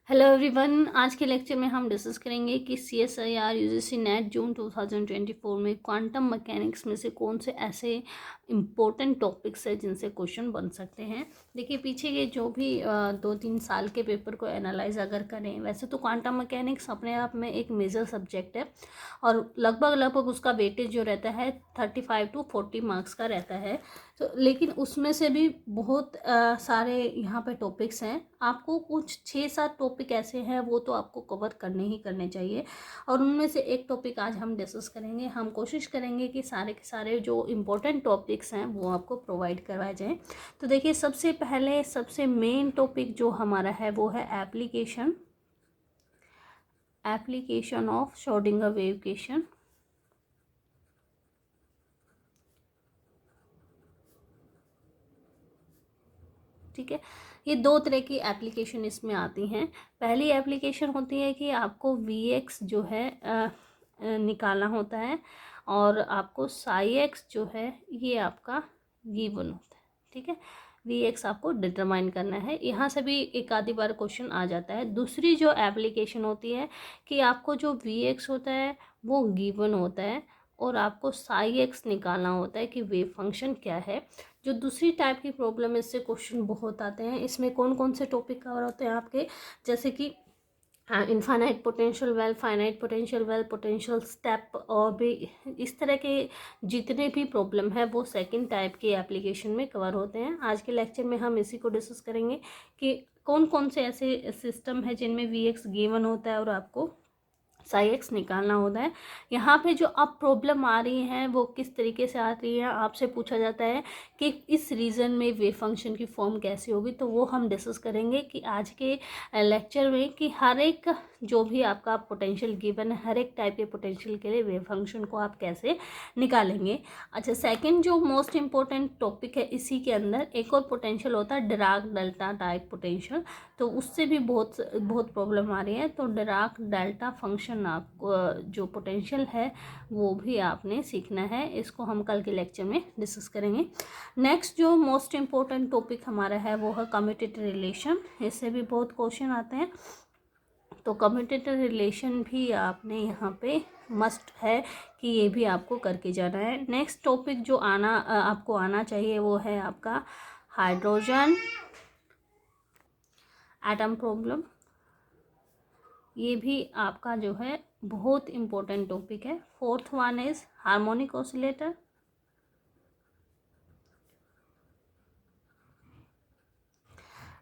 Hello everyone, आज के lecture में हम डिस्कस करेंगे कि CSIR UGC नेट जून 2024 में क्वांटम मैकेनिक्स में से कौन से ऐसे इम्पोर्टेंट टॉपिक्स है जिनसे क्वेश्चन बन सकते हैं। देखिए, पीछे के जो भी 2-3 साल के पेपर को एनालाइज अगर करें, वैसे तो क्वांटम मैकेनिक्स अपने आप में एक मेजर सब्जेक्ट है और लगभग उसका वेटेज जो रहता है 35 to 40 मार्क्स का रहता है। तो लेकिन उसमें से भी बहुत सारे यहाँ पे टॉपिक्स हैं। आपको कुछ 6-7 टॉपिक ऐसे हैं वो तो आपको कवर करने ही करने चाहिए और उनमें से एक टॉपिक आज हम डिस्कस करेंगे। हम कोशिश करेंगे कि सारे के सारे जो इम्पोर्टेंट टॉपिक्स हैं वो आपको प्रोवाइड करवाए जाएँ। तो देखिए, सबसे पहले सबसे मेन टॉपिक जो हमारा है वो है application of Schrodinger wave equation. ठीक है, ये दो तरह की एप्लीकेशन इसमें आती हैं। पहली एप्लीकेशन होती है कि आपको Vx जो है निकालना होता है और आपको Ψx जो है ये आपका गिवन होता है। ठीक है, Vx आपको डिटरमाइन करना है। यहाँ से भी एक आधी बार क्वेश्चन आ जाता है। दूसरी जो एप्लीकेशन होती है कि आपको जो Vx होता है वो गिवन होता है और आपको Ψx निकालना होता है कि वेव फंक्शन क्या है। जो दूसरी टाइप की प्रॉब्लम है, इससे क्वेश्चन बहुत आते हैं। इसमें कौन कौन से टॉपिक कवर होते हैं आपके, जैसे कि infinite potential well, finite potential well, potential step, और भी इस तरह के जितने भी प्रॉब्लम है वो सेकंड टाइप के एप्लीकेशन में कवर होते हैं। आज के लेक्चर में हम इसी को डिस्कस करेंगे कि कौन कौन से ऐसे सिस्टम है जिनमें Vx गिवन होता है और आपको Ψx निकालना होता है। यहाँ पे जो अब प्रॉब्लम आ रही है वो किस तरीके से आ रही है, आपसे पूछा जाता है कि इस रीजन में वेव फंक्शन की फॉर्म कैसी होगी, तो वो हम डिस्कस करेंगे कि आज के लेक्चर में कि हर एक जो भी आपका पोटेंशियल गिवन है, हर एक टाइप के पोटेंशियल के लिए वेव फंक्शन को आप कैसे निकालेंगे। अच्छा, सेकंड जो मोस्ट इम्पोर्टेंट टॉपिक है, इसी के अंदर एक और पोटेंशियल होता है डिराक डेल्टा टाइप पोटेंशियल, तो उससे भी बहुत बहुत प्रॉब्लम आ रही है। तो डिराक डेल्टा फंक्शन आपको जो पोटेंशियल है वो भी आपने सीखना है। इसको हम कल के लेक्चर में डिस्कस करेंगे। नेक्स्ट जो मोस्ट इम्पोर्टेंट टॉपिक हमारा है वो है कम्यूटेटर रिलेशन। इससे भी बहुत क्वेश्चन आते हैं, तो कम्यूटेटर रिलेशन भी आपने यहाँ पे मस्ट है कि ये भी आपको करके जाना है। नेक्स्ट टॉपिक जो आपको आना चाहिए वो है आपका हाइड्रोजन एटम प्रॉब्लम। ये भी आपका जो है बहुत इम्पोर्टेंट टॉपिक है। Fourth one is harmonic oscillator.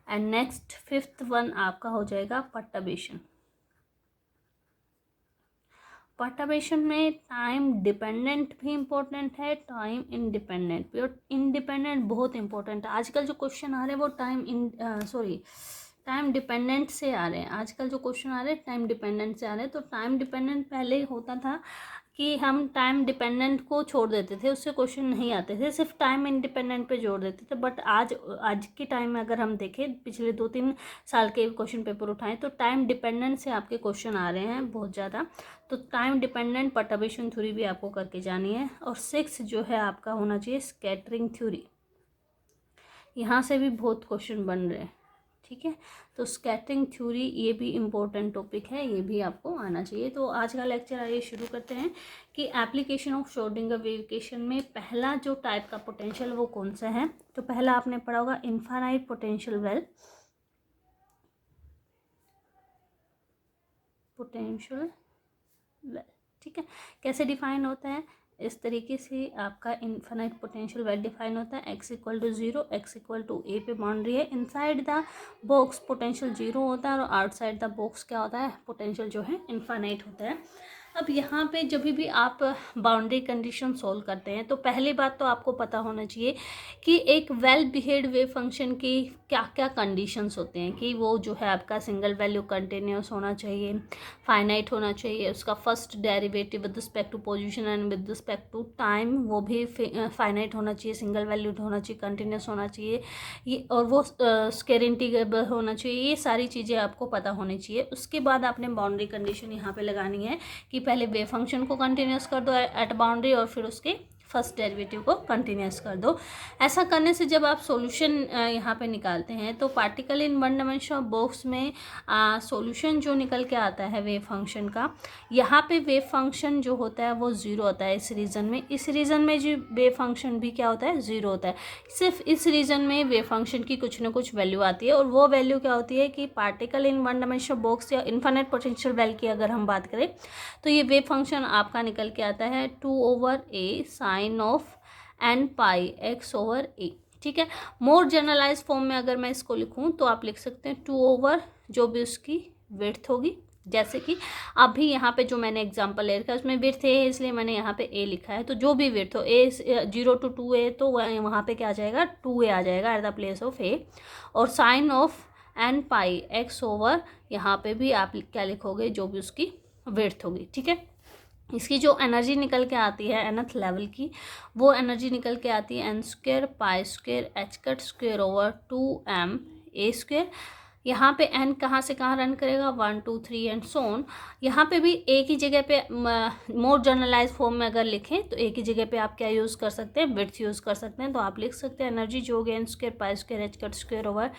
And next fifth one आपका हो जाएगा पर्टर्बेशन। पर्टर्बेशन में टाइम डिपेंडेंट भी इम्पोर्टेंट है, टाइम इंडिपेंडेंट भी। और इंडिपेंडेंट बहुत इंपॉर्टेंट है। आजकल जो क्वेश्चन आ रहे हैं वो टाइम डिपेंडेंट से आ रहे हैं। आजकल जो क्वेश्चन आ रहे हैं टाइम डिपेंडेंट से आ रहे हैं। तो टाइम डिपेंडेंट पहले होता था कि हम टाइम डिपेंडेंट को छोड़ देते थे, उससे क्वेश्चन नहीं आते थे, सिर्फ टाइम इंडिपेंडेंट पे जोड़ देते थे। बट आज के टाइम में अगर हम देखें, पिछले 2-3 साल के क्वेश्चन पेपर उठाएं तो टाइम डिपेंडेंट से आपके क्वेश्चन आ रहे हैं बहुत ज़्यादा। तो टाइम डिपेंडेंट पर्टर्बेशन थ्योरी भी आपको करके जानी है। और 6 जो है आपका होना चाहिए स्कैटरिंग थ्योरी। यहाँ से भी बहुत क्वेश्चन बन रहे हैं। ठीक है, तो स्कैटरिंग थ्योरी ये भी इम्पोर्टेंट टॉपिक है, ये भी आपको आना चाहिए। तो आज का लेक्चर आइए शुरू करते हैं कि application of Schrodinger wave equation में पहला जो टाइप का पोटेंशियल वो कौन सा है। तो पहला आपने पढ़ा होगा इनफाइनाइट पोटेंशियल वेल। ठीक है, कैसे डिफाइन होता है, इस तरीके से आपका इनफाइनाइट पोटेंशियल वेल डिफाइन होता है। x=0, x=a पे बाउंड्री है। इनसाइड द बॉक्स पोटेंशियल 0 होता है और आउटसाइड द बॉक्स क्या होता है, पोटेंशियल जो है इनफाइनाइट होता है। अब यहाँ पे जब भी आप बाउंड्री कंडीशन सॉल्व करते हैं तो पहली बात तो आपको पता होना चाहिए कि एक वेल बिहेव्ड वेव फंक्शन की क्या क्या कंडीशंस होते हैं। कि वो जो है आपका सिंगल वैल्यू कंटिन्यूस होना चाहिए, फाइनाइट होना चाहिए, उसका first derivative with respect to position and with respect to time वो भी फाइनाइट होना चाहिए, सिंगल वैल्यूड होना चाहिए, कंटिन्यूस होना चाहिए, ये और वो स्केयर इंटीग्रेबल होना चाहिए। ये सारी चीज़ें आपको पता होनी चाहिए। उसके बाद आपने बाउंड्री कंडीशन यहाँ पे लगानी है कि पहले वेव फंक्शन को कंटिन्यूस कर दो एट बाउंड्री और फिर उसके फर्स्ट डेरिवेटिव को कंटिन्यूस कर दो। ऐसा करने से जब आप सॉल्यूशन यहाँ पे निकालते हैं तो particle in one dimensional box में सॉल्यूशन जो निकल के आता है वेव फंक्शन का, यहाँ पे वेव फंक्शन जो होता है वो ज़ीरो होता है। इस रीजन में जो वेव फंक्शन भी क्या होता है, ज़ीरो होता है। सिर्फ इस रीजन में वेव फंक्शन की कुछ ना कुछ वैल्यू आती है, और वो वैल्यू क्या होती है कि particle in one dimensional box या इन्फिनिट पोटेंशियल वेल की अगर हम बात करें तो ये वेव फंक्शन आपका निकल के आता है 2/a sine of n pi x over a। ठीक है, मोर जनरलाइज फॉर्म में अगर मैं इसको लिखूं तो आप लिख सकते हैं 2 जो भी उसकी विड्थ होगी, जैसे कि अभी यहाँ पे जो मैंने एग्जांपल ले रखा है उसमें विड्थ है इसलिए मैंने यहाँ पे a लिखा है, तो जो भी विड्थ हो a 0 to 2a तो वहाँ पे क्या आ जाएगा, 2a आ जाएगा at the place of a। और sine of n pi x over यहाँ पे भी आप क्या लिखोगे, जो भी उसकी विड्थ होगी। ठीक है, इसकी जो एनर्जी निकल के आती है nth लेवल की, वो एनर्जी निकल के आती है n² पाई square h² over 2m a²। यहाँ पे n कहाँ से कहाँ रन करेगा, 1 2 3 एंड सो ऑन। यहाँ पे भी एक ही जगह पे मोर जनरलाइज फॉर्म में अगर लिखें तो एक ही जगह पे आप क्या यूज़ कर सकते हैं, विड्थ यूज़ कर सकते हैं। तो आप लिख सकते हैं एनर्जी जो होगी n² पाई स्क्वेयर h² ओवर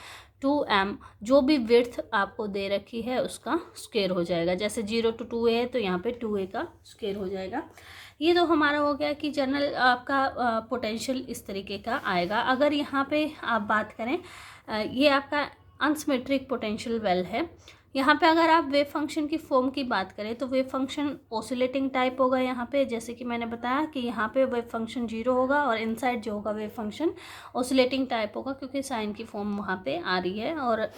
2m, जो भी विड्थ आपको दे रखी है उसका स्क्वेयर हो जाएगा। जैसे 0 to 2a है तो यहाँ पे 2a का स्क्वेयर हो जाएगा। ये तो हमारा हो गया कि जनरल आपका पोटेंशियल इस तरीके का आएगा। अगर यहाँ पे आप बात करें, ये आपका अनसिमेट्रिक पोटेंशियल वेल है। यहाँ पे अगर आप वेव फंक्शन की फॉर्म की बात करें तो वेव फंक्शन ऑसिलेटिंग टाइप होगा यहाँ पे, जैसे कि मैंने बताया कि यहाँ पे वेव फंक्शन 0 होगा और इनसाइड जो होगा वेव फंक्शन ऑसिलेटिंग टाइप होगा, क्योंकि साइन की फॉर्म वहाँ पे आ रही है। और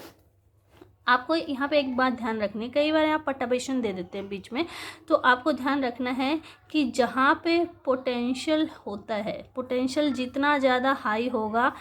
आपको यहाँ पे एक बात ध्यान रखनी, कई बार यहाँ पर्टर्बेशन दे देते हैं बीच में, तो आपको ध्यान रखना है कि जहाँ पे पोटेंशियल होता है, पोटेंशियल जितना ज़्यादा हाई होगा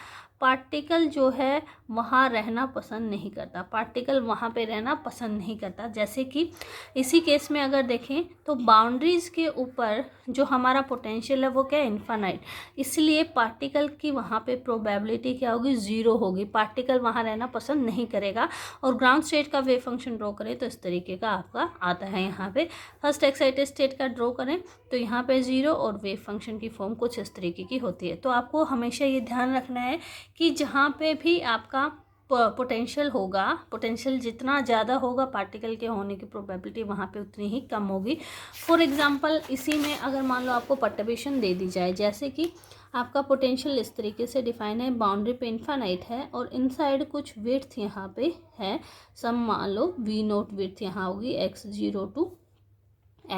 पार्टिकल जो है वहाँ रहना पसंद नहीं करता, पार्टिकल वहाँ पे रहना पसंद नहीं करता। जैसे कि इसी केस में अगर देखें तो बाउंड्रीज़ के ऊपर जो हमारा पोटेंशियल है वो क्या है, इन्फानाइट, इसलिए पार्टिकल की वहाँ पे प्रोबेबिलिटी क्या होगी, 0 होगी, पार्टिकल वहाँ रहना पसंद नहीं करेगा। और ग्राउंड स्टेट का वेव फंक्शन ड्रॉ करें तो इस तरीके का आपका आता है। यहाँ पे फर्स्ट एक्साइटेड स्टेट का ड्रॉ करें तो यहाँ पे 0 और वेव फंक्शन की फॉर्म कुछ इस तरीके की होती है। तो आपको हमेशा ये ध्यान रखना है कि जहाँ पे भी आपका पोटेंशियल होगा, पोटेंशियल जितना ज़्यादा होगा पार्टिकल के होने की प्रोबेबिलिटी वहाँ पे उतनी ही कम होगी। फॉर एग्जांपल इसी में अगर मान लो आपको पर्टर्बेशन दे दी जाए, जैसे कि आपका पोटेंशियल इस तरीके से डिफाइन है, बाउंड्री पे इन्फानाइट है और इनसाइड कुछ विड्थ यहाँ पे है, सम मान लो v0 विड्थ यहाँ होगी x0 to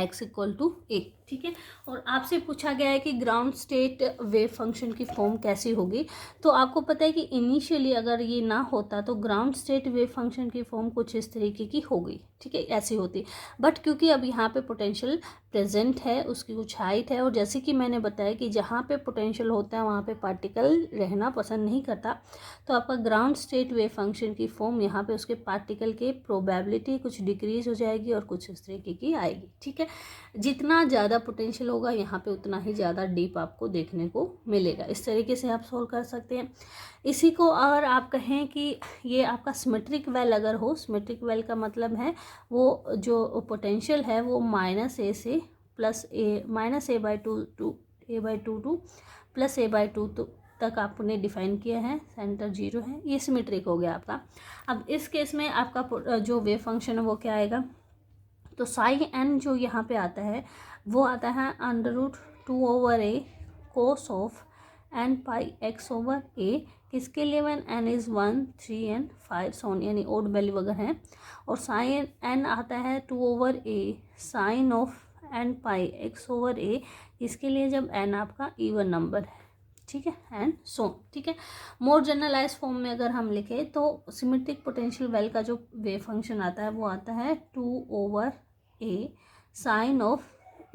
x equal to a। ठीक है, और आपसे पूछा गया है कि ग्राउंड स्टेट वेव फंक्शन की फॉर्म कैसी होगी, तो आपको पता है कि इनिशियली अगर ये ना होता तो ग्राउंड स्टेट वेव फंक्शन की फॉर्म कुछ इस तरीके की होगी। ठीक है, ऐसी होती, बट क्योंकि अब यहाँ पे पोटेंशियल प्रेजेंट है, उसकी कुछ हाइट है, और जैसे कि मैंने बताया कि जहाँ पे पोटेंशियल होता है वहाँ पे पार्टिकल रहना पसंद नहीं करता, तो आपका ग्राउंड स्टेट वेव फंक्शन की फॉर्म यहाँ पे उसके पार्टिकल के प्रोबेबिलिटी कुछ डिक्रीज हो जाएगी और कुछ इस तरीके की आएगी। ठीक है, जितना ज़्यादा पोटेंशियल होगा यहाँ पे उतना ही ज़्यादा डीप आपको देखने को मिलेगा। इस तरीके से आप सोल्व कर सकते हैं। इसी को अगर आप कहें कि ये आपका सिमेट्रिक वेल अगर हो, सिमेट्रिक वेल का मतलब है वो जो पोटेंशियल है वो -a से -a/2 टू +a/2 तक आपने डिफाइन किया है, सेंटर 0 है, ये सिमेट्रिक हो गया आपका। अब इस केस में आपका जो वेव फंक्शन है वो क्या आएगा, तो साई n जो यहाँ पे आता है वो आता है √2/a cos of n pi x over a, किसके लिए, वन n इज़ 1 3 एंड 5 सोन, यानी ओड वैल्यू वगैरह है। और साइन n आता है 2/a sine of n pi x over a, इसके लिए जब n आपका इवन नंबर है। ठीक है, एंड सो। ठीक है, मोर जनरलाइज फॉर्म में अगर हम लिखें तो सिमेट्रिक पोटेंशियल वेल का जो वेव फंक्शन आता है वो आता है 2/a साइन ऑफ,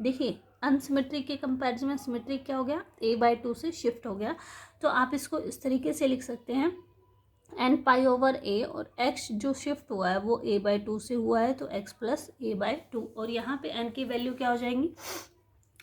देखिए अनसिमेट्रिक के कंपैरिजन में सिमेट्रिक क्या हो गया, a/2 से शिफ्ट हो गया, तो आप इसको इस तरीके से लिख सकते हैं n पाई ओवर a, और x जो शिफ्ट हुआ है वो a/2 से हुआ है तो x प्लस a/2, और यहाँ पे n की वैल्यू क्या हो जाएंगी,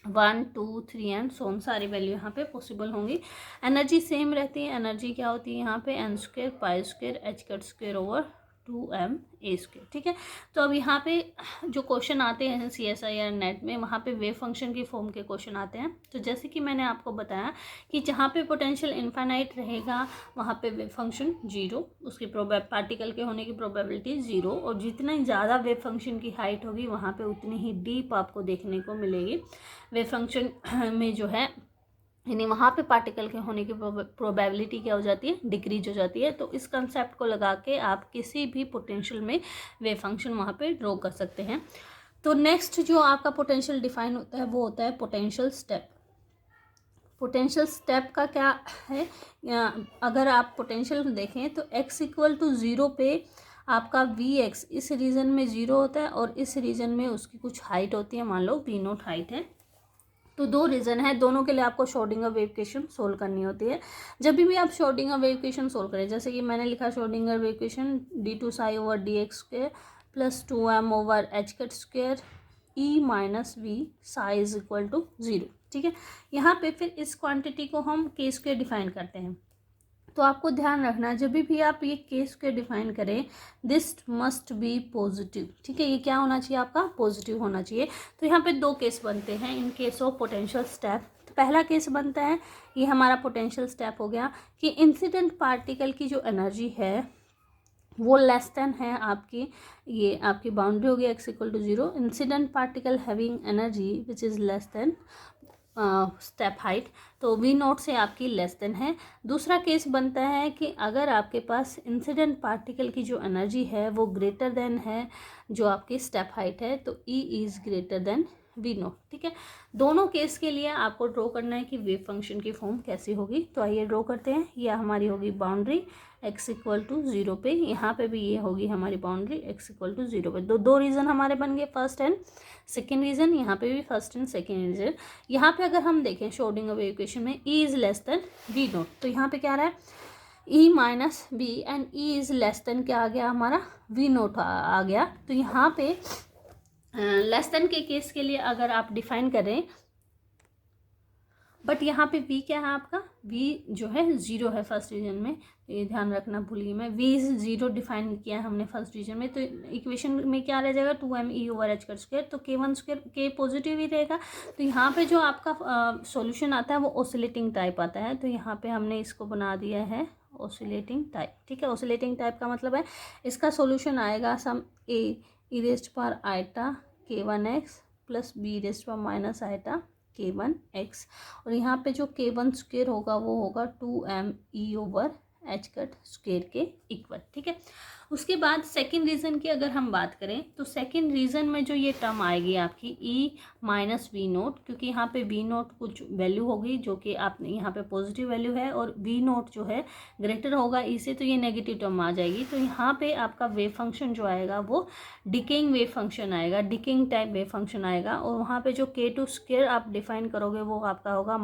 1 2 3 एंड सोन, सारी वैल्यू यहाँ पे पॉसिबल होंगी। एनर्जी सेम रहती है, एनर्जी क्या होती है यहाँ पे n² पाई स्क्वेयर h² ओवर 2ma², ठीक है। तो अब यहाँ पे जो क्वेश्चन आते हैं CSIR नेट में, वहाँ पे वेव फंक्शन की फॉर्म के क्वेश्चन आते हैं। तो जैसे कि मैंने आपको बताया कि जहाँ पे पोटेंशियल इनफाइनाइट रहेगा वहाँ पे वेव फंक्शन 0, उसकी पार्टिकल के होने की प्रोबेबिलिटी 0, और जितना ज़्यादा वेव फंक्शन की हाइट होगी वहाँ पे उतनी ही डीप आपको देखने को मिलेगी वेव फंक्शन में जो है, यानी वहाँ पे पार्टिकल के होने की प्रोबेबिलिटी क्या हो जाती है, डिक्रीज हो जाती है। तो इस कंसेप्ट को लगा के आप किसी भी पोटेंशियल में वेव फंक्शन वहाँ पे ड्रॉ कर सकते हैं। तो नेक्स्ट जो आपका पोटेंशियल डिफाइन होता है वो होता है पोटेंशियल स्टेप। पोटेंशियल स्टेप का क्या है, अगर आप पोटेंशियल देखें तो x=0 पे आपका Vx इस रीजन में 0 होता है और इस रीजन में उसकी कुछ हाइट होती है, मान लो V0 हाइट है। तो दो रीज़न है, दोनों के लिए आपको श्रोडिंगर वेव इक्वेशन सोल्व करनी होती है। जब भी आप श्रोडिंगर वेव इक्वेशन सोल्व करें, जैसे कि मैंने लिखा Schrodinger wave equation d2ψ/dx² + 2m/h² e-v ψ=0, ठीक है। यहाँ पे फिर इस क्वांटिटी को हम k² डिफाइन करते हैं। तो आपको ध्यान रखना, जब भी आप ये केस के डिफाइन करें, दिस मस्ट बी पॉजिटिव, ठीक है। ये क्या होना चाहिए, आपका पॉजिटिव होना चाहिए। तो यहाँ पे दो केस बनते हैं in case of potential step. तो पहला केस बनता है, ये हमारा पोटेंशियल स्टेप हो गया कि इंसिडेंट पार्टिकल की जो एनर्जी है वो लेस देन है आपकी, ये आपकी बाउंड्री हो गई x=0, incident particle having energy which is less then step height, तो V0 से आपकी लेस देन है। दूसरा केस बनता है कि अगर आपके पास इंसिडेंट पार्टिकल की जो एनर्जी है वो ग्रेटर देन है जो आपकी स्टेप हाइट है, तो E is greater than V0, ठीक है। दोनों केस के लिए आपको ड्रॉ करना है कि वेव फंक्शन की फॉर्म कैसी होगी। तो आइए ड्रॉ करते हैं। यह हमारी होगी बाउंड्री x=0 पे, यहाँ पे भी ये होगी हमारी बाउंड्री x=0 पे। दो रीज़न हमारे बन गए, फर्स्ट एंड सेकेंड रीज़न। यहाँ पे भी फर्स्ट एंड सेकेंड रीज़न। यहाँ पे अगर हम देखें श्रोडिंगर वेव इक्वेशन में E is less then V0, तो यहाँ पे क्या आ रहा है E-v and E is less then क्या आ गया हमारा V0 आ गया। तो यहाँ पे लेस देन के केस के लिए अगर आप डिफाइन करें, बट यहाँ पे V क्या है आपका, V जो है 0 है फर्स्ट रीजन में, ये ध्यान रखना भूलिए मैं, V इज 0 डिफाइन किया है हमने फर्स्ट रीजन में। तो इक्वेशन में क्या रह जाएगा 2me/h², तो k1² k पॉजिटिव ही रहेगा। तो यहाँ पे जो आपका सॉल्यूशन आता है वो ऑसिलेटिंग टाइप आता है, तो यहाँ पे हमने इसको बना दिया है ऑसिलेटिंग टाइप, ठीक है। ऑसिलेटिंग टाइप का मतलब है इसका सॉल्यूशन आएगा सम a k1x + b k1x, और यहाँ पे जो k1² होगा वो होगा 2me/h² के इक्वल, ठीक है। उसके बाद सेकंड रीज़न की अगर हम बात करें, तो सेकंड रीज़न में जो ये टर्म आएगी आपकी E-v0, क्योंकि यहाँ पे v0 कुछ वैल्यू होगी जो कि आप यहाँ पे पॉजिटिव वैल्यू है और v0 जो है ग्रेटर होगा E से, तो ये नेगेटिव टर्म आ जाएगी। तो यहाँ पे आपका वेव फंक्शन जो आएगा वो डिकेइंग वेव फंक्शन आएगा, डिकेइंग टाइप वेव फंक्शन आएगा, और वहाँ पे जो k2² आप डिफाइन करोगे वो आपका होगा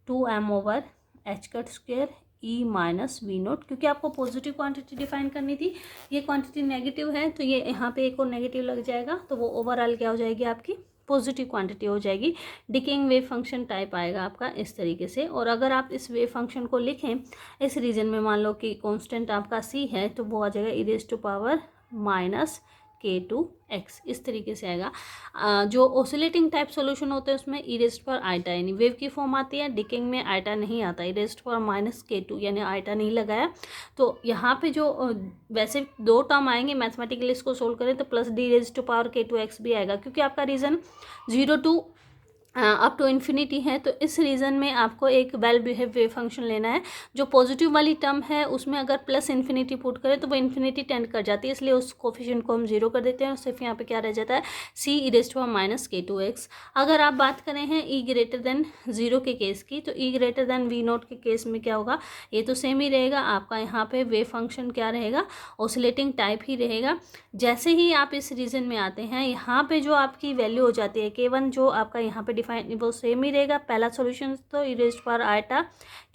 -2m/h² E-v0, क्योंकि आपको पॉजिटिव क्वांटिटी डिफाइन करनी थी, ये क्वांटिटी नेगेटिव है, तो ये यहाँ पे एक और नेगेटिव लग जाएगा, तो वो ओवरऑल क्या हो जाएगी आपकी पॉजिटिव क्वांटिटी हो जाएगी। डिकेइंग वेव फंक्शन टाइप आएगा आपका इस तरीके से। और अगर आप इस वेव फंक्शन को लिखें इस रीजन में, मान लो कि कांस्टेंट आपका C है, तो वो आ जाएगा e⁻−k2x, इस तरीके से आएगा। जो ऑसिलेटिंग टाइप सॉल्यूशन होते हैं उसमें e⁻i यानी वेव की फॉर्म आती है, डिकेइंग में आइटा नहीं आता, e⁻−k2 यानी आइटा नहीं लगाया। तो यहाँ पे जो वैसे दो टर्म आएंगे मैथमेटिकली, इसको सोल्व करें तो +d⁻k2x भी आएगा, क्योंकि आपका reason 0 to up to infinity है। तो इस रीज़न में आपको एक वेल बिहेव वेव फंक्शन लेना है। जो पॉजिटिव वाली टर्म है उसमें अगर +∞ पुट करें तो वो इन्फिनिटी टेंड कर जाती है, इसलिए उस कोफिशिएंट को हम 0 कर देते हैं और सिर्फ यहाँ पे क्या रह जाता है C e⁻−k2x। अगर आप बात करें हैं E>0 के केस की, तो E>v0 के केस में क्या होगा, ये तो सेम ही रहेगा आपका। यहाँ पे वेव फंक्शन क्या रहेगा, ऑसिलेटिंग टाइप ही रहेगा। जैसे ही आप इस रीजन में आते हैं, यहाँ पे जो आपकी वैल्यू हो जाती है k1, जो आपका यहाँ पे डिफाइन वो सेम ही रहेगा। पहला सॉल्यूशन तो e⁻i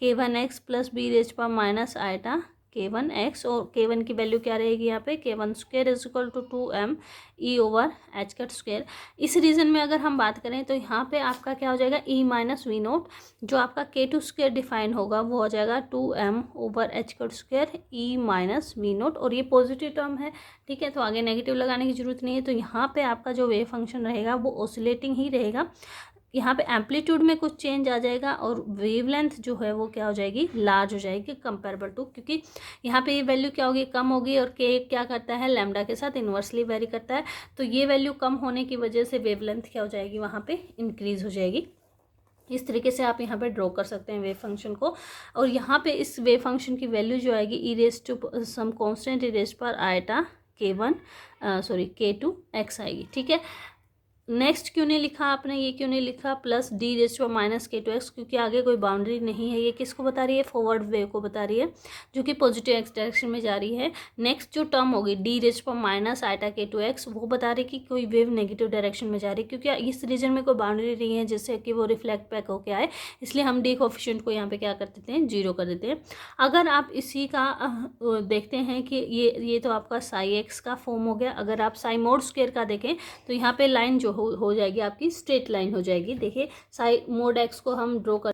k1x + b⁻−i k1x, और k1 की वैल्यू क्या रहेगी यहाँ पे, k1 square is equal to 2m e ओवर एच कट स्क्वायर। इस रीजन में अगर हम बात करें तो यहाँ पे आपका क्या हो जाएगा, e माइनस वी नोट, जो आपका k2 स्क्वायर डिफाइन होगा वो हो जाएगा 2m ओवर H cut square e minus V naught, और ये पॉजिटिव टर्म है, ठीक है, तो आगे नेगेटिव लगाने की जरूरत नहीं है। तो यहाँ पे आपका जो वेव फंक्शन रहेगा वो ऑसिलेटिंग ही रहेगा। यहाँ पे एम्पलीट्यूड में कुछ चेंज आ जाएगा और वेवलेंथ जो है वो क्या हो जाएगी, लार्ज हो जाएगी कंपेरेबल टू, क्योंकि यहाँ पे ये वैल्यू क्या होगी, कम होगी, और के क्या करता है, लैम्डा के साथ इन्वर्सली वेरी करता है। तो ये वैल्यू कम होने की वजह से वेवलेंथ क्या हो जाएगी, वहाँ पे इंक्रीज हो जाएगी। इस तरीके से आप यहाँ पे ड्रॉ कर सकते हैं वेव फंक्शन को। और यहाँ पे इस वेव फंक्शन की वैल्यू जो आएगी e raise to some constant e raise पर आयटा k2x आएगी, ठीक है। नेक्स्ट क्यों नहीं लिखा आपने, ये क्यों नहीं लिखा plus D raise to minus k2x, क्योंकि आगे कोई बाउंड्री नहीं है। ये किसको बता रही है, फॉरवर्ड वेव को बता रही है, जो कि पॉजिटिव एक्स डायरेक्शन में जा रही है। नेक्स्ट जो टर्म होगी D raise to minus iota k2x, वो बता रही है कि कोई वेव नेगेटिव डायरेक्शन में जा रही है, क्योंकि इस रीजन में कोई बाउंड्री नहीं है जिससे कि वो रिफ्लेक्ट बैक होकर आए, इसलिए हम डी कोफिशिएंट को यहाँ पे क्या कर देते हैं, 0 कर देते हैं। अगर आप इसी का देखते हैं कि ये तो आपका साई एक्स का फॉर्म हो गया। अगर आप साई मोड स्क्वायर का देखें तो यहाँ पे लाइन जो हो जाएगी आपकी स्ट्रेट लाइन हो जाएगी। देखिए साई मोड एक्स को हम ड्रॉ कर,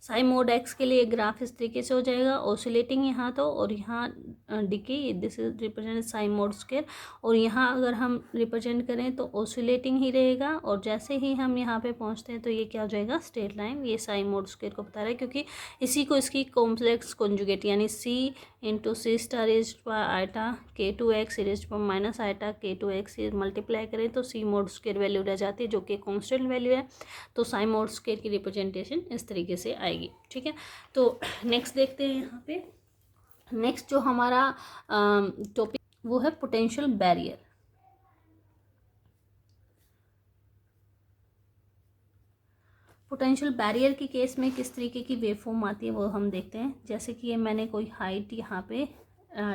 साई मोड एक्स के लिए ग्राफ इस तरीके से हो जाएगा, ऑसिलेटिंग यहाँ तो, और यहाँ decay, this is represent Sai mode square, और यहाँ अगर हम रिप्रेजेंट करें तो ऑसिलेटिंग ही रहेगा, और जैसे ही हम यहाँ पे पहुँचते हैं तो ये क्या हो जाएगा, स्ट्रेट लाइन। ये साई मोड स्क्वायर को बता रहा है, क्योंकि इसी को इसकी कॉम्प्लेक्स कॉन्जुगेट यानी c into c star raised by iota k2x raised by minus iota k2x ये मल्टीप्लाई करें तो सी मोड स्क्वायर वैल्यू रह जाती है, जो कि कॉन्स्टेंट वैल्यू है। तो साइन मोड स्क्वायर की रिप्रेजेंटेशन इस तरीके से आएगी, ठीक है। तो नेक्स्ट देखते हैं यहाँ पे, नेक्स्ट जो हमारा टॉपिक वो है पोटेंशियल बैरियर। पोटेंशियल बैरियर के केस में किस तरीके की वेव फॉर्म आती है वो हम देखते हैं। जैसे कि ये मैंने कोई हाइट यहाँ पे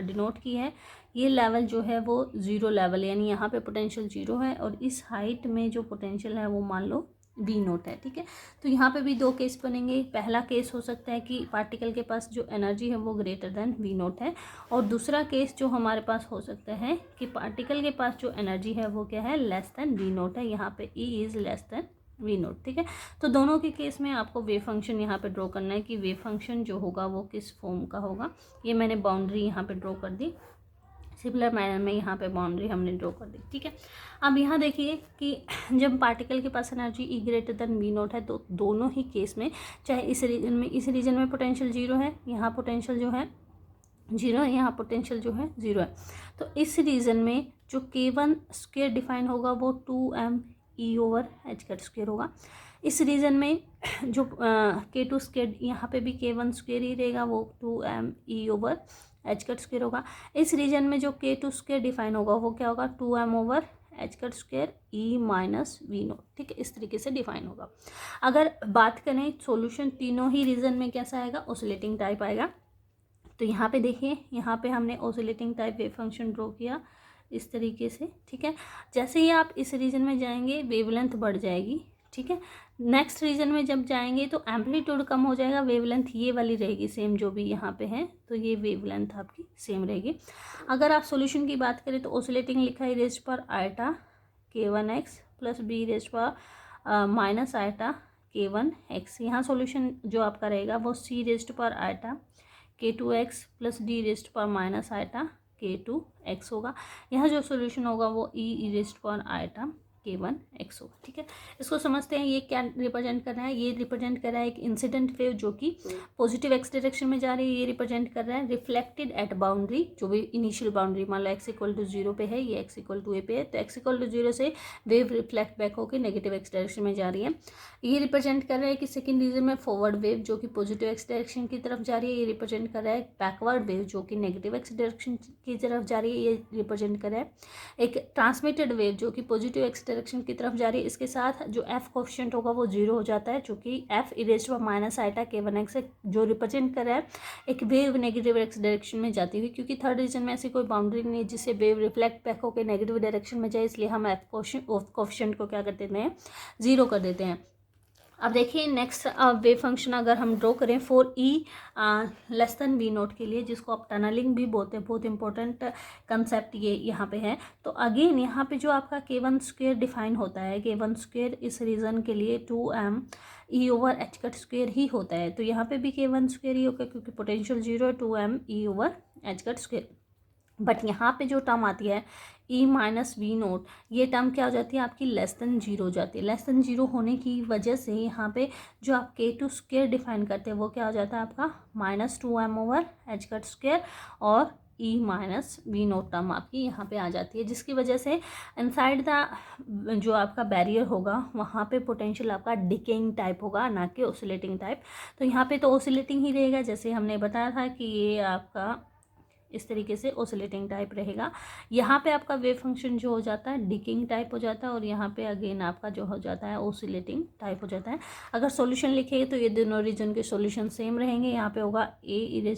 डिनोट की है, ये लेवल जो है वो 0 लेवल, यानी यहाँ पे पोटेंशियल 0 है, और इस हाइट में जो पोटेंशियल है वो मान लो वी नोट है, ठीक है। तो यहाँ पे भी 2 केस बनेंगे। पहला केस हो सकता है कि पार्टिकल के पास जो एनर्जी है वो ग्रेटर देन वी नोट है, और दूसरा केस जो हमारे पास हो सकता है कि पार्टिकल के पास जो एनर्जी है वो क्या है, लेस देन वी नोट है। यहाँ पे E is less than V naught, ठीक है। तो दोनों के केस में आपको वेव फंक्शन यहाँ पे ड्रॉ करना है कि वेव फंक्शन जो होगा वो किस फॉर्म का होगा। ये मैंने बाउंड्री यहाँ पे ड्रॉ कर दी, सिमिलर मैनर में यहाँ पे बाउंड्री हमने ड्रॉ कर दी, ठीक है। अब यहाँ देखिए कि जब पार्टिकल के पास energy E greater than V naught है तो दोनों ही केस में, चाहे इस रीजन में पोटेंशियल 0 है, यहाँ पोटेंशियल जो है 0 है, यहाँ पोटेंशियल जो है 0 है, तो इस रीजन में जो k1 स्क्वायर डिफाइन होगा वो 2m E over H cut square होगा। इस रीजन में जो k2 स्क्वायर, यहाँ पे भी k1 स्क्वायर ही रहेगा, वो 2m E over H cut square होगा। इस रीजन में जो k2 स्क्वायर डिफाइन होगा वो क्या होगा, 2m ओवर H cut square e minus V naught, ठीक है। इस तरीके से डिफाइन होगा। अगर बात करें सॉल्यूशन तीनों ही रीजन में कैसा आएगा, ऑसिलेटिंग टाइप आएगा। तो यहाँ पे देखिए, यहाँ पे हमने oscillating type wave function draw किया इस तरीके से, ठीक है। जैसे ही आप इस रीजन में जाएंगे वेवलेंथ बढ़ जाएगी, ठीक है। नेक्स्ट रीजन में जब जाएंगे तो एम्पलीट्यूड कम हो जाएगा, वेवलेंथ ये वाली रहेगी सेम जो भी यहाँ पे है, तो ये वेवलेंथ आपकी सेम रहेगी। अगर आप सॉल्यूशन की बात करें तो ऑसिलेटिंग लिखा है रेज पर iota k1x plus b raise पर माइनस आयटा k1x। यहाँ सॉल्यूशन जो आपका रहेगा वो c रेज पर iota k2x plus D raise पर माइनस आयटा k2x होगा। यहाँ जो सॉल्यूशन होगा वो ई रेज पर आयटा k1x होगा, ठीक है। इसको समझते हैं, ये क्या रिप्रेजेंट कर रहा है, ये रिप्रेजेंट कर रहा है एक इंसिडेंट वेव जो कि पॉजिटिव एक्स डायरेक्शन में जा रही है। ये रिप्रेजेंट कर रहा है रिफ्लेक्टेड एट बाउंड्री, जो भी इनिशियल बाउंड्री मान लो x इक्वल टू 0 पे है, ये x इक्वल टू a पे है, तो x इक्वल टू 0 से वेव रिफ्लेक्ट बैक होकर नेगेटिव एक्स डायरेक्शन में जा रही है। ये रिप्रेजेंट कर रहा है कि सेकेंड रीजन में फॉरवर्ड वेव जो कि पॉजिटिव एक्स डायरेक्शन की तरफ जा रही है। ये रिप्रेजेंट कर रहा है बैकवर्ड वेव जो कि नेगेटिव एक्स डायरेक्शन की तरफ जा रही है। ये रिप्रेजेंट कर रहा है एक ट्रांसमिटेड वेव जो कि पॉजिटिव एक्स डायरेक्शन की तरफ जा रही है। इसके साथ जो f कोएफिशिएंट होगा वो 0 हो जाता है, चूंकि f e raise to minus iota k1x जो रिप्रेजेंट कर रहा है एक वेव नेगेटिव एक्स डायरेक्शन में जाती हुई, क्योंकि थर्ड रीजन में ऐसी कोई बाउंड्री नहीं है जिससे वेव रिफ्लेक्ट बैक होकर नेगेटिव डायरेक्शन में जाए, इसलिए हम f कोएफिशिएंट को क्या कर देते हैं, 0 कर देते हैं। अब देखिए नेक्स्ट वेव फंक्शन अगर हम ड्रॉ करें for E less than V naught के लिए, जिसको आप टनलिंग भी बोलते हैं, बहुत इंपॉर्टेंट कंसेप्ट ये यहाँ पे है। तो अगेन यहाँ पे जो आपका k1 स्क्वेयर डिफाइन होता है, k1 स्क्वेयर इस रीजन के लिए 2m E over H cut square ही होता है। तो यहाँ पे भी k1 स्क्वेयर ही होगा क्योंकि पोटेंशियल 0 है, 2m E over H cut square. But यहाँ पे जो टर्म आती है ई माइनस वी नोट, ये टर्म क्या हो जाती है आपकी लेस देन जीरो हो जाती है। लेस देन जीरो होने की वजह से यहाँ पे जो आप k2 स्क्वेयर डिफाइन करते हैं वो क्या हो जाता है आपका -2m ओवर एच कट स्क्वेयर, और ई माइनस वी नोट टर्म आपकी यहाँ पे आ जाती है, जिसकी वजह से इनसाइड द जो आपका बैरियर होगा वहाँ पे पोटेंशियल आपका डिकेइंग टाइप होगा, ना कि ओसिलेटिंग टाइप। तो यहाँ पे तो ओसिलेटिंग ही रहेगा, जैसे हमने बताया था कि ये आपका इस तरीके से ओसिलेटिंग टाइप रहेगा। यहाँ पे आपका वेव फंक्शन जो हो जाता है डिकिंग टाइप हो जाता है, और यहाँ पे अगेन आपका जो हो जाता है ओसिलेटिंग टाइप हो जाता है। अगर सॉल्यूशन लिखेंगे तो ये दोनों रीजन के सॉल्यूशन सेम रहेंगे। यहाँ पे होगा a e⁻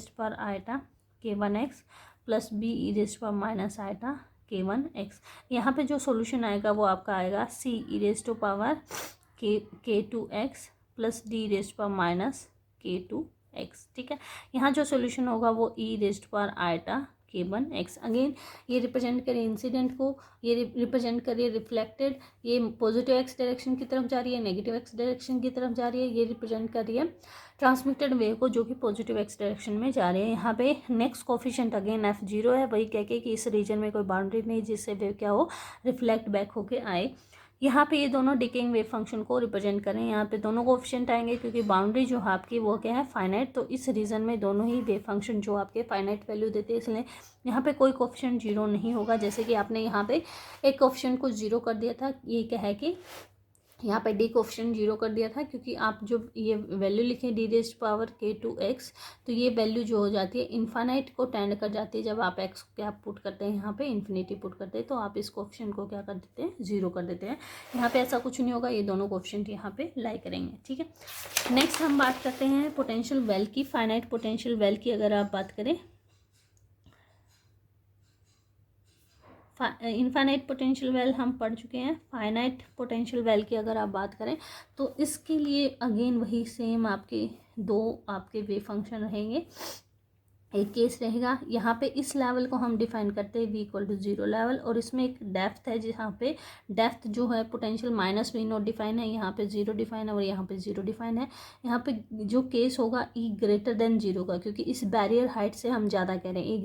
k1x plus b e⁻ k1x। यहाँ पे जो सॉल्यूशन आएगा वो आपका आएगा c e⁻k2x plus d e⁻k2x। ठीक है, यहाँ जो सॉल्यूशन होगा वो e⁻k1x। अगेन ये रिप्रेजेंट करिए इंसिडेंट को, ये रिप्रेजेंट करिए रिफ्लेक्टेड, ये पॉजिटिव एक्स डायरेक्शन की तरफ जा रही है, नेगेटिव एक्स डायरेक्शन की तरफ जा रही है। ये रिप्रेजेंट करिए ट्रांसमिटेड वेव को जो कि पॉजिटिव एक्स डायरेक्शन में जा रही है। यहाँ पे नेक्स्ट कोफिशिएंट अगेन f0 है, वही कह के कि इस रीजन में कोई बाउंड्री नहीं जिससे वेव क्या हो रिफ्लेक्ट बैक होके आए। यहाँ पे ये दोनों डिकेइंग वेव फंक्शन को रिप्रेजेंट करें, यहाँ पे दोनों कोफिशिएंट आएंगे क्योंकि बाउंड्री जो है आपकी वो क्या है फाइनाइट। तो इस रीजन में दोनों ही वेव फंक्शन जो आपके फाइनाइट वैल्यू देते हैं, इसलिए यहाँ पे कोई कोफिशिएंट जीरो नहीं होगा। जैसे कि आपने यहाँ पे एक कोफिशिएंट को जीरो कर दिया था, ये क्या है कि यहाँ पे डी कोफिशिएंट जीरो कर दिया था, क्योंकि आप जो ये वैल्यू लिखे d⁻k2x, तो ये वैल्यू जो हो जाती है इन्फानाइट को टेंड कर जाती है। जब आप x क्या पुट करते हैं यहाँ पे इन्फिनिटी पुट करते हैं, तो आप इस कोफिशिएंट को क्या कर देते हैं जीरो कर देते हैं। यहाँ पे ऐसा कुछ नहीं होगा, ये दोनों कोफिशिएंट यहाँ पे लाई करेंगे। ठीक है, नेक्स्ट हम बात करते हैं पोटेंशियल वेल की। फाइनाइट पोटेंशियल वेल की अगर आप बात करें, इनफाइनाइट पोटेंशियल वेल हम पढ़ चुके हैं। फाइनाइट पोटेंशियल वेल की अगर आप बात करें तो इसके लिए अगेन वही सेम आपके दो आपके वेव फंक्शन रहेंगे। एक केस रहेगा यहाँ पे इस लेवल को हम डिफाइन करते हैं v=0 लेवल, और इसमें एक डेप्थ है जहाँ पे डेप्थ जो है पोटेंशियल -v0 डिफाइन है, यहाँ पे 0 डिफाइन है और यहाँ पे 0 डिफाइन है। यहाँ पे जो केस होगा e>0 का, क्योंकि इस बैरियर हाइट से हम ज़्यादा कह रहे हैं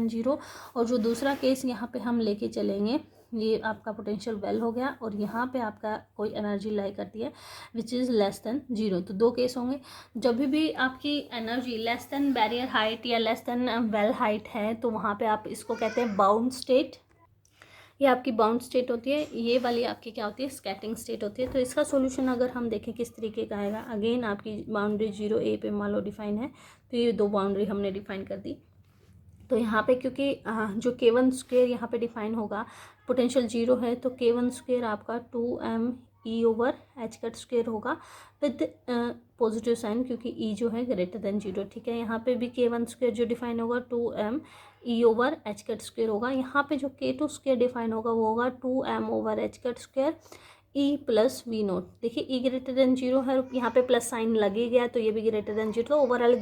e>0। और जो दूसरा केस यहाँ पे हम लेके चलेंगे, ये आपका पोटेंशियल वेल हो गया, और यहाँ पे आपका कोई एनर्जी लाई करती है विच इज़ लेस देन 0। तो दो केस होंगे। जब भी आपकी energy less than barrier height या लेस देन वेल हाइट है, तो वहाँ पे आप इसको कहते हैं बाउंड स्टेट। ये आपकी बाउंड स्टेट होती है, ये वाली आपकी क्या होती है स्कैटरिंग स्टेट होती है। तो इसका सॉल्यूशन अगर हम देखें किस तरीके का आएगा, अगेन आपकी बाउंड्री 0 a पे मान लो डिफाइन है, तो ये दो बाउंड्री हमने डिफाइन कर दी। तो यहाँ पे क्योंकि जो k1 स्क्वेयर यहाँ पे डिफाइन होगा, पोटेंशियल 0 है, तो k1 स्क्वेयर आपका 2m e/h² होगा विद पॉजिटिव साइन, क्योंकि e जो है > 0। ठीक है, यहाँ पे भी k1 स्क्वेयर जो डिफाइन होगा 2m e/h² होगा। यहाँ पे जो k2 स्क्वेयर डिफाइन होगा वो होगा 2m/h² e प्लस v0। देखिए e > 0 है, यहाँ पे प्लस साइन लगे गया, तो ये भी > 0, तो ओवरऑल >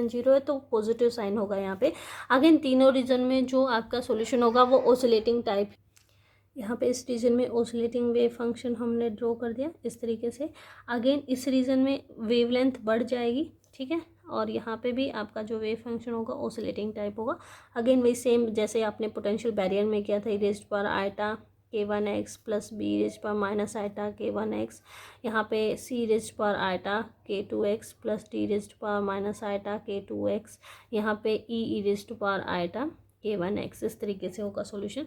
0 है, तो पॉजिटिव साइन होगा यहाँ पे। अगेन तीनों रीजन में जो आपका सॉल्यूशन होगा वो ओसिलेटिंग टाइप। यहाँ पे इस रीजन में ओसिलेटिंग वेव फंक्शन हमने ड्रॉ कर दिया इस तरीके से। अगेन इस रीजन में वेवलेंथ बढ़ जाएगी, ठीक है, और यहाँ पे भी आपका जो वेव फंक्शन होगा ओसिलेटिंग टाइप होगा। अगेन वही सेम जैसे आपने पोटेंशियल बैरियर में किया था e⁻ k1x plus b⁻ k1x, यहाँ पे c⁻ k2x plus d⁻ k2x, यहाँ पे e⁻ k1x। इस तरीके से होगा सॉल्यूशन।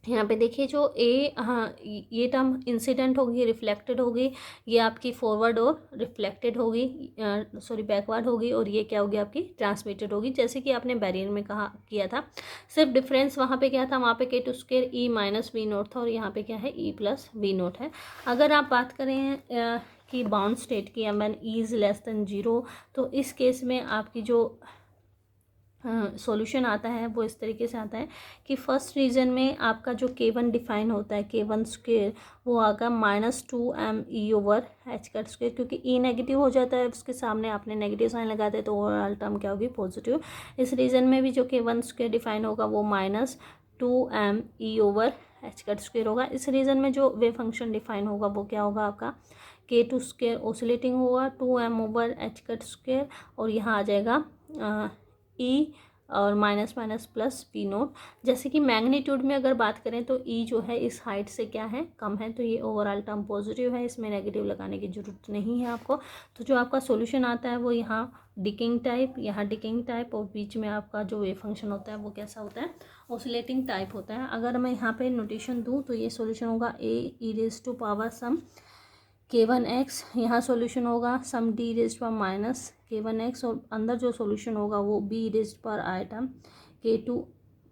यहाँ पे देखिए जो ये टर्म इंसिडेंट होगी, रिफ्लेक्टेड होगी, ये आपकी फॉरवर्ड और रिफ्लेक्टेड होगी, बैकवर्ड होगी, और ये क्या होगी आपकी ट्रांसमिटेड होगी, जैसे कि आपने बैरियर में कहा किया था। सिर्फ डिफरेंस वहाँ पे क्या था, वहाँ पे k2 e माइनस v0 था, और यहाँ पे क्या है e प्लस v0 है। अगर आप बात करें कि बाउंड स्टेट की, m n e is less than 0, तो इस केस में आपकी जो सॉल्यूशन आता है वो इस तरीके से आता है कि फर्स्ट रीजन में आपका जो K1 डिफाइन होता है K1 स्क्वेयर वो आगा -2m/e/h², क्योंकि E नेगेटिव हो जाता है उसके सामने आपने नेगेटिव साइन लगा दिया तो ओवरऑल टर्म क्या होगी, पॉजिटिव। इस रीजन में भी जो K1 स्क्वेयर डिफाइन होगा वो -2m/e/h² होगा। इस रीजन में जो वेव फंक्शन डिफाइन होगा वो क्या होगा, आपका K2 स्क्वेयर ओसिलेटिंग होगा 2m/h², और यहाँ आ जाएगा ई और minus minus plus P note. जैसे कि मैग्नीट्यूड में अगर बात करें तो ई जो है इस हाइट से क्या है, कम है, तो ये ओवरऑल टर्म पॉजिटिव है, इसमें नेगेटिव लगाने की जरूरत नहीं है आपको। तो जो आपका सॉल्यूशन आता है वो यहाँ डिकिंग टाइप, यहाँ डिकिंग टाइप, और बीच में आपका जो वेव फंक्शन होता है वो कैसा होता है, ओसिलेटिंग टाइप होता है। अगर मैं यहाँ पे नोटेशन दूँ तो ये सॉल्यूशन होगा a e⁻⁻ K1x, यहाँ सॉल्यूशन होगा सम d⁻⁻ K1x, और अंदर जो सॉल्यूशन होगा वो b⁻⁻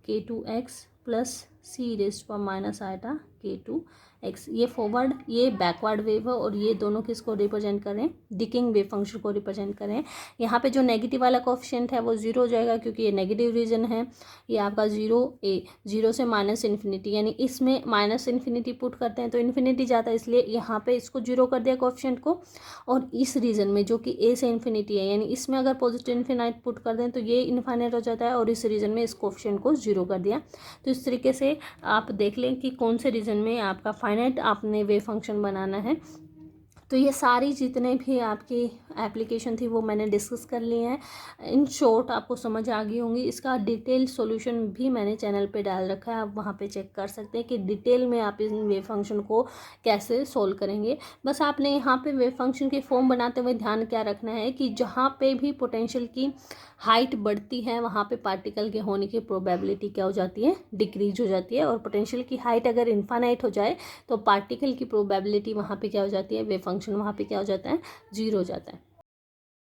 K2x plus c⁻⁻ K2x। ये फॉरवर्ड, ये बैकवर्ड वेव है, और ये दोनों किसको रिप्रेजेंट करें, डिकिंग वेव फंक्शन को रिप्रेजेंट करें। यहाँ पे जो नेगेटिव वाला कोएफिशिएंट है वो 0 हो जाएगा, क्योंकि ये नेगेटिव रीजन है। ये आपका 0 से -∞, यानी इसमें -∞ पुट करते हैं तो इन्फिनिटी जाता है, इसलिए यहाँ पे इसको 0 कर दिया कोएफिशिएंट को। और इस रीजन में जो कि a से इन्फिनिटी है, यानी इसमें अगर पॉजिटिव इन्फिनाइट पुट कर दें तो ये इन्फाइनाइट हो जाता है, और इस रीजन में इस कोएफिशिएंट को 0 कर दिया। तो इस तरीके से आप देख लें कि कौन से रीजन में आपका फाइनाइट आपने वेव फंक्शन बनाना है। तो ये सारी जितने भी आपकी एप्लीकेशन थी वो मैंने डिस्कस कर लिए हैं। इन शॉर्ट आपको समझ आ गई होंगी। इसका डिटेल सॉल्यूशन भी मैंने चैनल पे डाल रखा है, आप वहाँ पे चेक कर सकते हैं कि डिटेल में आप इन वेव फंक्शन को कैसे सोल्व करेंगे। बस आपने यहाँ पे वेव फंक्शन की फॉर्म बनाते हुए ध्यान क्या रखना है कि जहाँ पे भी पोटेंशियल की हाइट बढ़ती है वहाँ पे पार्टिकल के होने की प्रोबेबिलिटी क्या हो जाती है, डिक्रीज हो जाती है। और पोटेंशियल की हाइट अगर इन्फानाइट हो जाए तो पार्टिकल की प्रोबेबिलिटी वहाँ पे क्या हो जाती है, वेव फंक्शन वहाँ पे क्या हो जाता है, 0 हो जाता है।